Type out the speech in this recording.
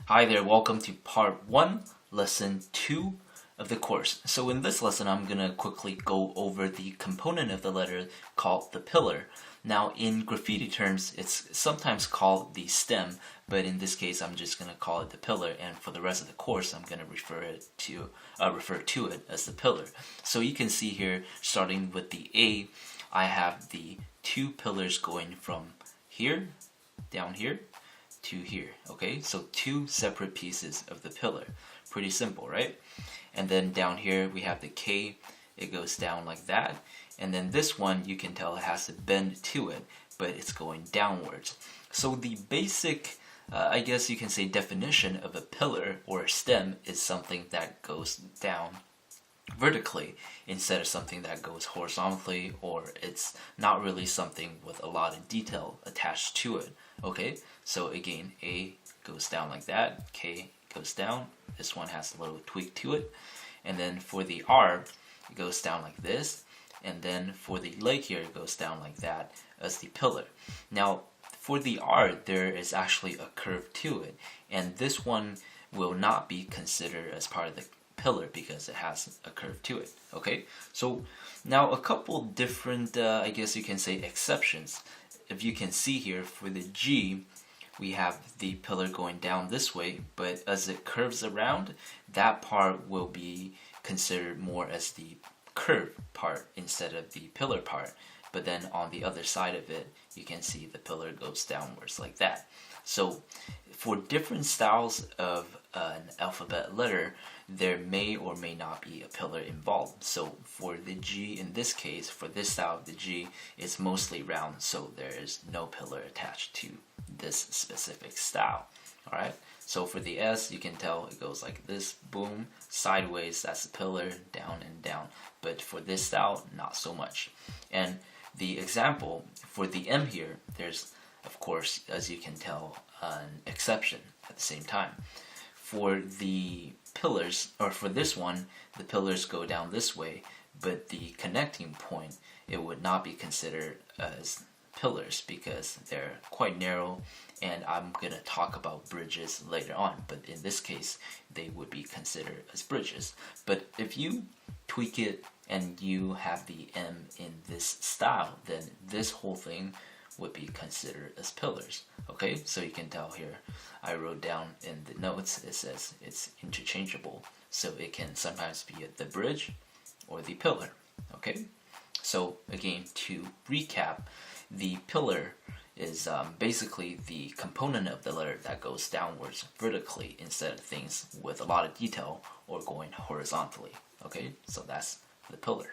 Hi there, welcome to part 1, lesson 2 of the course. So in this lesson, I'm going to quickly go over the component of the letter called the pillar. Now in graffiti terms, it's sometimes called the stem, but in this case, I'm just going to call it the pillar, and for the rest of the course, I'm going to refer to it as the pillar. So you can see here, starting with the A, I have the two pillars going from here, down here, to here. Okay, so two separate pieces of the pillar. Pretty simple, right? And then down here we have the K. It goes down like that. And then this one, you can tell it has a bend to it, but it's going downwards. So the basic, I guess you can say, definition of a pillar or a stem is something that goes down vertically instead of something that goes horizontally, or it's not really something with a lot of detail attached to it. Okay, so again, A goes down like that, K goes down, this one has a little tweak to it, and then for the R, it goes down like this, and then for the leg here, it goes down like that as the pillar. Now for the R, there is actually a curve to it, and this one will not be considered as part of the pillar because it has a curve to it. Okay, so now a couple different, I guess you can say, exceptions. If you can see here, for the G, we have the pillar going down this way, but as it curves around, that part will be considered more as the curve part instead of the pillar part. But then on the other side of it, you can see the pillar goes downwards like that. So for different styles of an alphabet letter, there may or may not be a pillar involved. So for the G in this case, for this style of the G, it's mostly round, so there is no pillar attached to this specific style. Alright, so for the S, you can tell it goes like this, boom, sideways, that's a pillar, down and down. But for this style, not so much. And the example for the M here, there's, of course, as you can tell, an exception at the same time. For the pillars, or for this one, the pillars go down this way, but the connecting point, it would not be considered as pillars because they're quite narrow, and I'm going to talk about bridges later on, but in this case, they would be considered as bridges. But if you tweak it and you have the M in this style, then this whole thing would be considered as pillars. Okay, so you can tell here, I wrote down in the notes, it says it's interchangeable, so it can sometimes be the bridge or the pillar. Okay, so again, to recap, the pillar is basically the component of the letter that goes downwards vertically instead of things with a lot of detail or going horizontally. Okay, so that's the pillar.